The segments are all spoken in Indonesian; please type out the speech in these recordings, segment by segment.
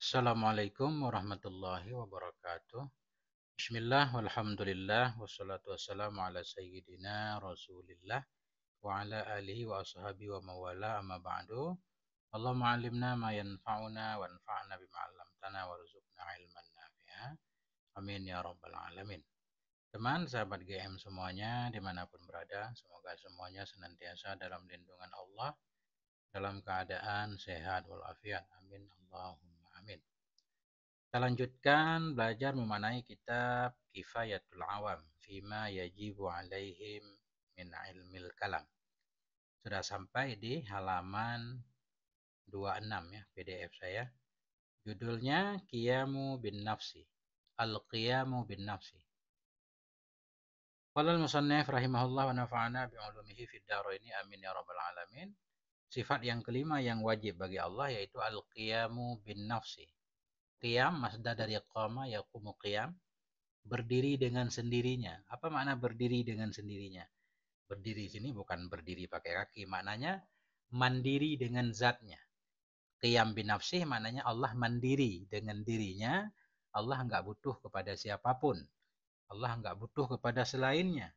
Assalamualaikum warahmatullahi wabarakatuh. Bismillah walhamdulillah wassalatu wassalamu ala sayyidina Rasulillah wa ala alihi wa ashabihi wa mawala amma ba'du. Allahumma alimna ma yanfa'una wanfa'na bima 'allamtana warzuqna ilman nafi'a. Amin ya rabbal alamin. Teman sahabat GM semuanya dimanapun berada, semoga semuanya senantiasa dalam lindungan Allah, dalam keadaan sehat walafiat. Amin Allahumma amin. Kita lanjutkan belajar memanai kitab Kifayatul Awam Fima Yajibu Alaihim Min Ilmil Kalam. Sudah sampai di halaman 26 ya PDF saya. Judulnya Qiyamu bin Nafsi. Al-Qiyamu bin Nafsi. Qala al-musannif rahimahullah wa nafa'ana bi'ulumihi fid dharaini amin ya rabbal alamin. Sifat yang kelima yang wajib bagi Allah yaitu al-qiyamu bin nafsi. Qiyam masdar dari qama yaqumu qiyam. Berdiri dengan sendirinya. Apa makna berdiri dengan sendirinya? Berdiri sini bukan berdiri pakai kaki. Maknanya mandiri dengan zatnya. Qiyam binafsih maknanya Allah mandiri dengan dirinya. Allah nggak butuh kepada siapapun. Allah nggak butuh kepada selainnya.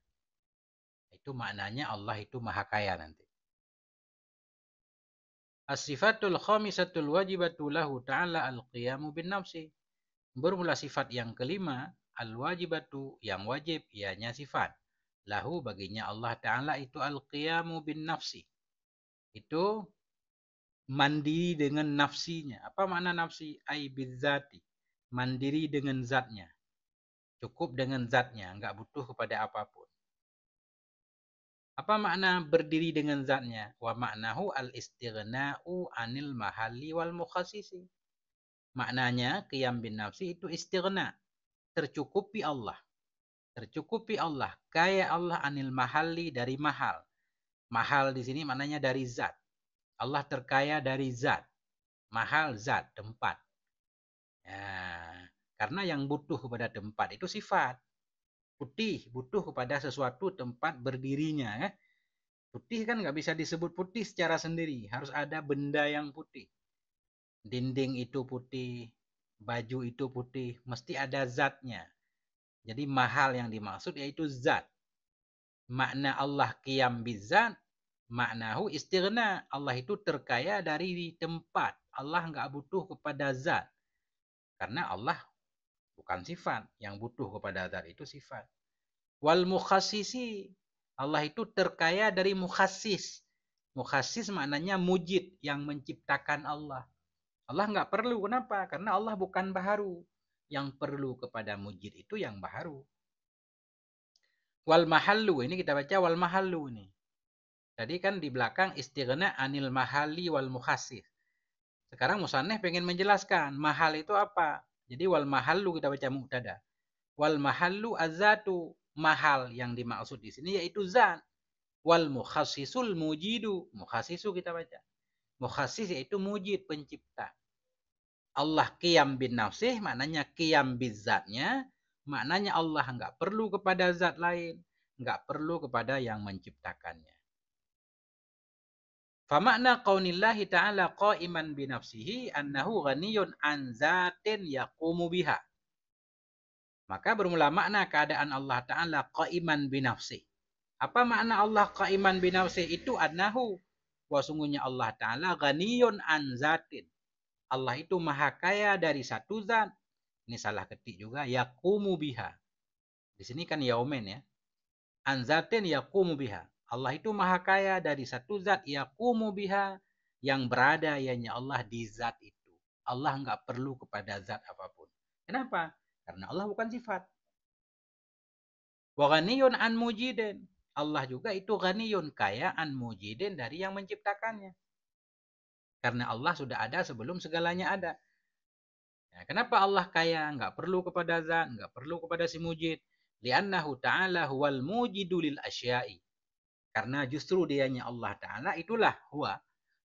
Itu maknanya Allah itu maha kaya nanti. As-sifatul khamisatul wajibatu lahu ta'ala al-qiyamu bin nafsi. Bermula sifat yang kelima, al-wajibatu yang wajib, ianya sifat. Lahu baginya Allah Ta'ala itu al-qiyamu bin nafsi. Itu mandiri dengan nafsinya. Apa makna nafsi? Ai bizzati. Mandiri dengan zatnya. Cukup dengan zatnya, enggak butuh kepada apapun. Apa makna berdiri dengan zatnya? Wa maknahu al-istighna'u anil mahalli wal mukhassisi. Maknanya qiyam bin nafsi itu istighna, tercukupi Allah. Tercukupi Allah, kaya Allah anil mahalli dari mahal. Mahal di sini maknanya dari zat. Allah terkaya dari zat. Mahal zat, tempat. Ya, karena yang butuh kepada tempat itu sifat. Putih butuh kepada sesuatu tempat berdirinya. Ya. Putih kan nggak bisa disebut putih secara sendiri. Harus ada benda yang putih. Dinding itu putih, baju itu putih, mesti ada zatnya. Jadi mahal yang dimaksud yaitu zat. Makna Allah qiyam bizat, maknahu istighna. Allah itu terkaya dari tempat. Allah nggak butuh kepada zat. Karena Allah bukan sifat. Yang butuh kepada zat itu sifat. Wal mukhassisi. Allah itu terkaya dari mukhassis. Mukhassis maknanya mujid yang menciptakan Allah. Allah nggak perlu. Kenapa? Karena Allah bukan baharu. Yang perlu kepada mujid itu yang baharu. Wal mahallu. Ini kita baca wal mahallu ini. Tadi kan di belakang istighna anil mahali wal mukhassis. Sekarang musannif pengen menjelaskan mahal itu apa. Jadi wal mahallu kita baca mubtada. Wal mahallu azatu, mahal yang dimaksud di sini yaitu zat. Wal mukhassisul mujidu, mukhassisu kita baca. Mukhassis yaitu mujid, pencipta. Allah qiyam bin nafsih maknanya qiyam bizatnya, maknanya Allah enggak perlu kepada zat lain, enggak perlu kepada yang menciptakannya. Famakna qaunillahi ta'ala qa'iman binafsihi annahu ghaniyun an zatin yaqumu biha. Maka bermula makna keadaan Allah Ta'ala qa'iman binafsihi. Apa makna Allah qa'iman binafsihi? Itu annahu. Wa sungguhnya Allah Ta'ala ghaniyun an zatin. Allah itu maha kaya dari satu zat. Ini salah ketik juga. Yaqumu biha. Di sini kan yaumen ya. An zatin yaqumu biha. Allah itu maha kaya dari satu zat yaqumu biha, yang berada ianya Allah di zat itu. Allah enggak perlu kepada zat apapun. Kenapa? Karena Allah bukan sifat. Wa ghaniyun an mujidin. Allah juga itu ghaniyun, kaya an mujidin dari yang menciptakannya. Karena Allah sudah ada sebelum segalanya ada. Ya, kenapa Allah kaya? Enggak perlu kepada zat, enggak perlu kepada si mujid. Li'annahu ta'ala huwal mujidu lil asya'i. Karena justru dianya Allah Ta'ala itulah huwa.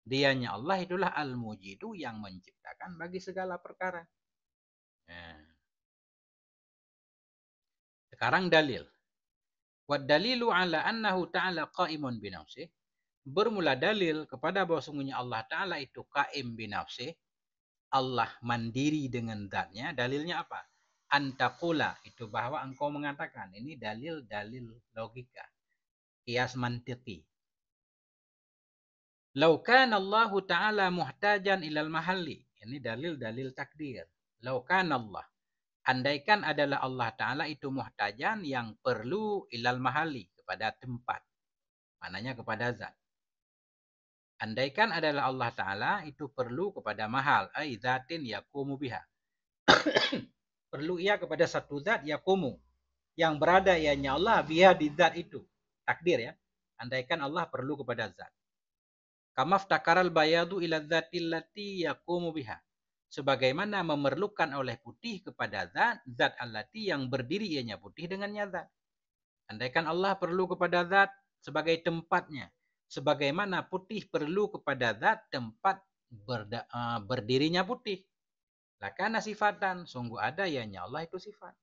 Dianya Allah itulah al-mujidu yang menciptakan bagi segala perkara. Nah, sekarang dalil. Wad dalilu ala annahu ta'ala qa'imun binafsih. Bermula dalil kepada bahwa sungguhnya Allah Ta'ala itu qaim binafsih. Allah mandiri dengan zatnya, dalilnya apa? Antakula, itu bahwa engkau mengatakan. Ini dalil-dalil logika. Kias mantiki. Lau kana Allah Ta'ala muhtajan ilal mahalli. Ini dalil-dalil takdir. Lau kana Allah. Andaikan adalah Allah Ta'ala itu muhtajan yang perlu ilal mahalli. Kepada tempat. Maknanya kepada zat. Andaikan adalah Allah Ta'ala itu perlu kepada mahal. Ay zatin yakumu biha. Perlu ia kepada satu zat yakumu. Yang berada ianya Allah biha di zat itu. Takdir ya. Andaikan Allah perlu kepada zat. Kamaftakaral bayadu ila zatil lati yakumu biha. Sebagaimana memerlukan oleh putih kepada zat. Zat allati yang berdiri ianya putih dengannya zat. Andaikan Allah perlu kepada zat sebagai tempatnya. Sebagaimana putih perlu kepada zat tempat berdirinya putih. Lakana sifatan, sungguh ada ianya Allah itu sifat.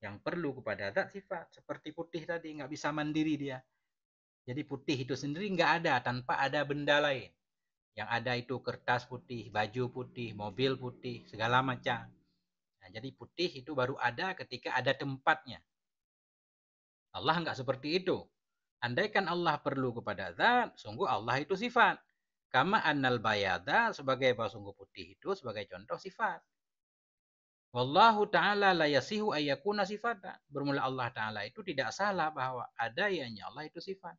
Yang perlu kepada zat sifat. Seperti putih tadi, nggak bisa mandiri dia. Jadi putih itu sendiri nggak ada tanpa ada benda lain. Yang ada itu kertas putih, baju putih, mobil putih, segala macam. Nah, jadi putih itu baru ada ketika ada tempatnya. Allah nggak seperti itu. Andaikan Allah perlu kepada zat, sungguh Allah itu sifat. Kama annal bayada sebagai bahwa sungguh putih itu sebagai contoh sifat. Wallahu ta'ala la yasihu ayyakuna sifatan. Bermula Allah Ta'ala itu tidak salah bahwa ada ianya Allah itu sifat.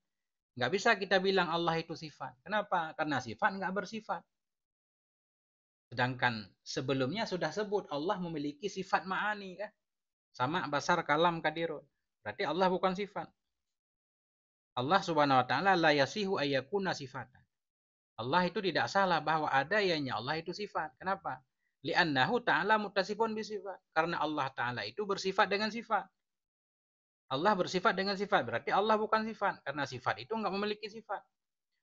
Nggak bisa kita bilang Allah itu sifat. Kenapa? Karena sifat nggak bersifat. Sedangkan sebelumnya sudah sebut Allah memiliki sifat ma'ani kan. Sama basar kalam kadirun. Berarti Allah bukan sifat. Allah Subhanahu wa taala la yasihu ayyakuna sifatan. Allah itu tidak salah bahwa ada ianya Allah itu sifat. Kenapa? Li'annahu ta'ala muttasifun bisifat. Karena Allah Ta'ala itu bersifat dengan sifat. Allah bersifat dengan sifat. Berarti Allah bukan sifat. Karena sifat itu enggak memiliki sifat.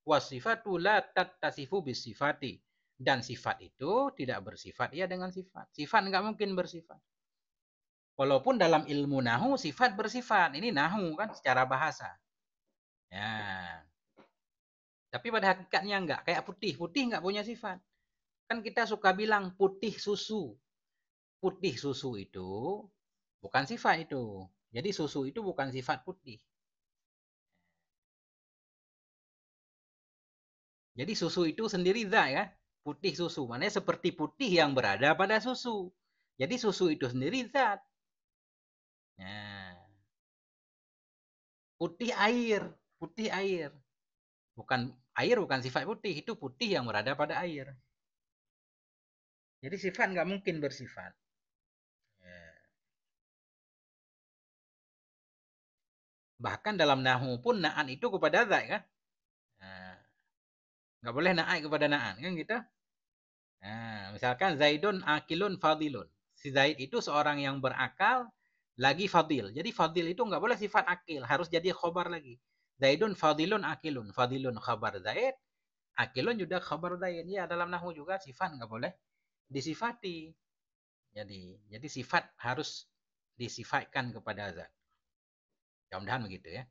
Wasifatu la tattasifu bisifati. Dan sifat itu tidak bersifat ya dengan sifat. Sifat enggak mungkin bersifat. Walaupun dalam ilmu nahu sifat bersifat. Ini nahu kan secara bahasa. Ya. Tapi pada hakikatnya enggak. Kayak putih. Putih enggak punya sifat. Kan kita suka bilang putih susu. Putih susu itu bukan sifat itu. Jadi susu itu bukan sifat putih. Jadi susu itu sendiri zat ya. Putih susu. Maknanya seperti putih yang berada pada susu. Jadi susu itu sendiri zat. Nah. Putih air. Putih air. Bukan air bukan sifat putih. Itu putih yang berada pada air. Jadi sifat nggak mungkin bersifat. Bahkan dalam nahu pun na'an itu kepada zat kan. Nah, nggak boleh na'at kepada na'an kan gitu. Nah, misalkan Zaidun akilun fadilun. Si Zaid itu seorang yang berakal lagi fadil. Jadi fadil itu nggak boleh sifat akil, harus jadi khobar lagi. Zaidun fadilun akilun. Fadilun khabar Zaid, akilun juga khabar Zaid. Ya dalam nahu juga sifat nggak boleh disifati. Jadi sifat harus disifatkan kepada zat. Mudah-mudahan begitu ya.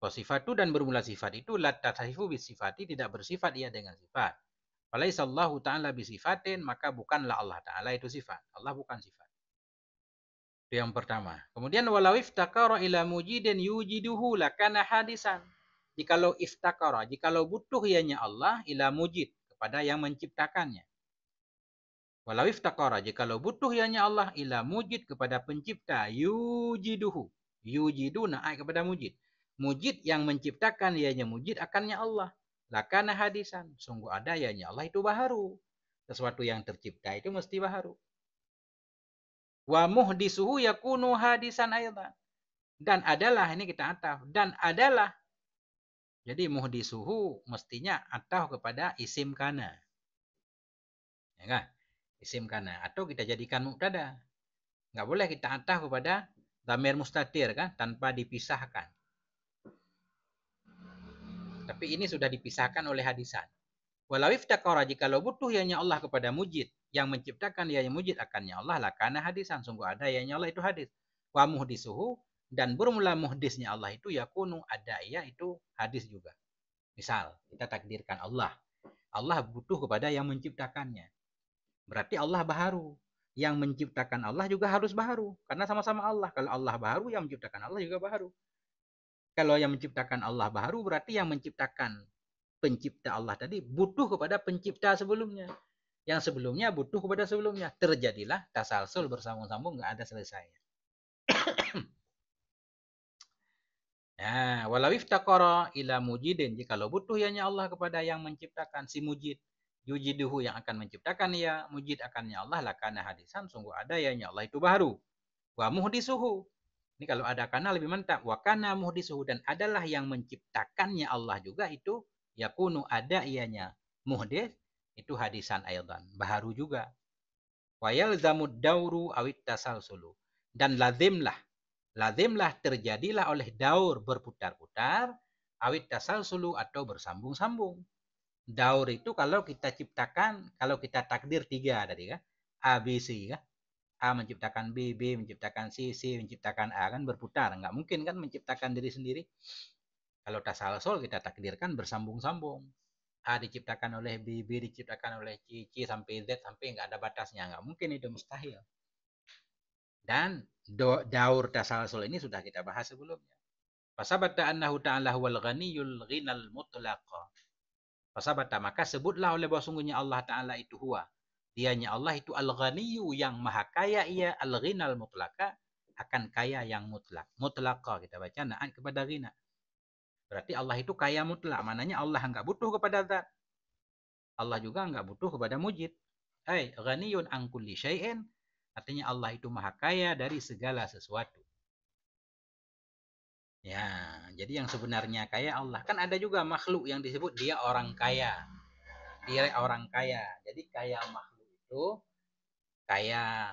Wasifatu dan bermula sifat itu la tashifu bisifati, tidak bersifat ia dengan sifat. Walaisallahu ta'ala bisifatin, maka bukanlah Allah Ta'ala itu sifat. Allah bukan sifat. Itu yang pertama. Kemudian walau iftakara ila mujidin yujiduhu lakana hadisan. Jikalau iftakara, jikalau butuh ianya Allah ila mujid, kepada yang menciptakannya. Walau iftakara, jikalau butuh ianya Allah ila mujid, kepada pencipta, yujiduhu. Yujidu na'ai kepada mujid. Mujid yang menciptakan ianya mujid akannya Allah. Lakana hadisan. Sungguh ada ianya Allah itu baharu. Sesuatu yang tercipta itu mesti baharu. Wa muhdisuhu yakunu hadisan aydan. Dan adalah, ini kita ataf. Dan adalah. Jadi muhdisuhu mestinya ataf kepada isim kana. Ya kan? Isim kana. Atau kita jadikan mubtada. Nggak boleh kita ataf kepada dhamir mustatir kan? Tanpa dipisahkan. Tapi ini sudah dipisahkan oleh hadisan. Walau iftakara, jikalau butuh ianya Allah kepada mujid, yang menciptakan ianya mujid akannya Allah, lakana hadisan, sungguh ada ianya Allah itu hadis. Wa muhdisuhu, dan bermula muhdisnya Allah itu yakunu, ada ia itu hadis juga. Misal, kita takdirkan Allah. Allah butuh kepada yang menciptakannya. Berarti Allah baharu. Yang menciptakan Allah juga harus baharu. Karena sama-sama Allah. Kalau Allah baharu, yang menciptakan Allah juga baharu. Kalau yang menciptakan Allah baharu, berarti yang menciptakan pencipta Allah tadi butuh kepada pencipta sebelumnya. Yang sebelumnya butuh kepada sebelumnya. Terjadilah tasalsul bersambung-sambung, nggak ada selesainya. Nah, walau iftaqara ila mujidin, jikalau butuh ianya Allah kepada yang menciptakan si mujid, yujiduhu yang akan menciptakan ya mujid akannya Allah, lakana hadisan, sungguh ada ianya Allah itu baru. Wa muhdisuhu, ini kalau ada kana lebih mantap, wa kana muhdisuhu, dan adalah yang menciptakannya Allah juga itu yakunu ada ianya muhdis, itu hadisan aidan, baru juga. Wa yalzamud dauru awit tasalsulu, dan lazimlah terjadilah oleh daur berputar-putar, awit tasalsulu atau bersambung-sambung. Daur itu kalau kita ciptakan, kalau kita takdir 3 tadi kan, A, B, C kan. A menciptakan B, B menciptakan C, C menciptakan A, kan berputar. Nggak mungkin kan menciptakan diri sendiri. Kalau tasalsul kita takdirkan bersambung-sambung. A diciptakan oleh B, B diciptakan oleh C, C sampai Z, sampai nggak ada batasnya. Nggak mungkin, itu mustahil. Dan daur tasalsul ini sudah kita bahas sebelumnya. Fasabata annahu ta'ala huwal ghaniyul ghinal mutlaqa. Fasabata, maka sebutlah oleh bahwa sungguhnya Allah Ta'ala itu huwa. Dianya Allah itu al-ghaniyu yang maha kaya, ia al-ghinal mutlaqa, akan kaya yang mutlak. Mutlaqa kita baca na'at kepada ghina. Berarti Allah itu kaya mutlak. Maknanya Allah enggak butuh kepada zat. Allah juga enggak butuh kepada mujid. Hai, ghaniyun an kulli syai'in. Artinya Allah itu maha kaya dari segala sesuatu. Ya, jadi yang sebenarnya kaya Allah. Kan ada juga makhluk yang disebut dia orang kaya. Dia orang kaya. Jadi kaya makhluk itu kaya,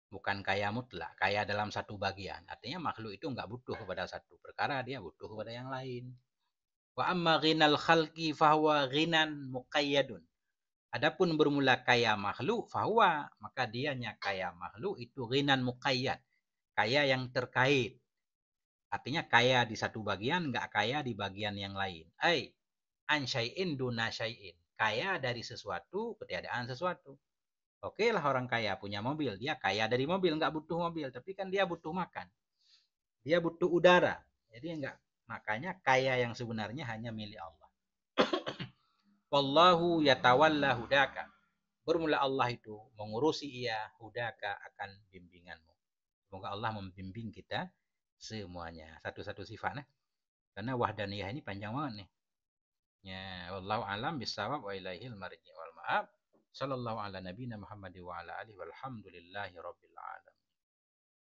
bukan kaya mutlak, kaya dalam satu bagian. Artinya makhluk itu enggak butuh kepada satu perkara, dia butuh kepada yang lain. Wa amma ghinal khalqi fahuwa ghinan muqayyadun. Adapun bermula kaya makhluk, fahuwa, maka dianya kaya makhluk itu ghinan muqayyad, kaya yang terkait. Artinya kaya di satu bagian, enggak kaya di bagian yang lain. Ai, an syai'in duna syai'in. Kaya dari sesuatu, ketiadaan sesuatu. Oke lah orang kaya punya mobil, dia kaya dari mobil, enggak butuh mobil, tapi kan dia butuh makan. Dia butuh udara. Jadi enggak, makanya kaya yang sebenarnya hanya milik Allah. Wallahu yatawalla hudaka. Bermula Allah itu mengurusi ia hudaka akan bimbinganmu. Semoga Allah membimbing kita semuanya. Satu-satu sifat nah. Karena wahdaniyah ini panjang banget nih. Ya, wallahu alam bisawab wa ilaihil marji wal ma'ab. Sallallahu ala nabiyina Muhammad wa ala alihi walhamdulillahi rabbil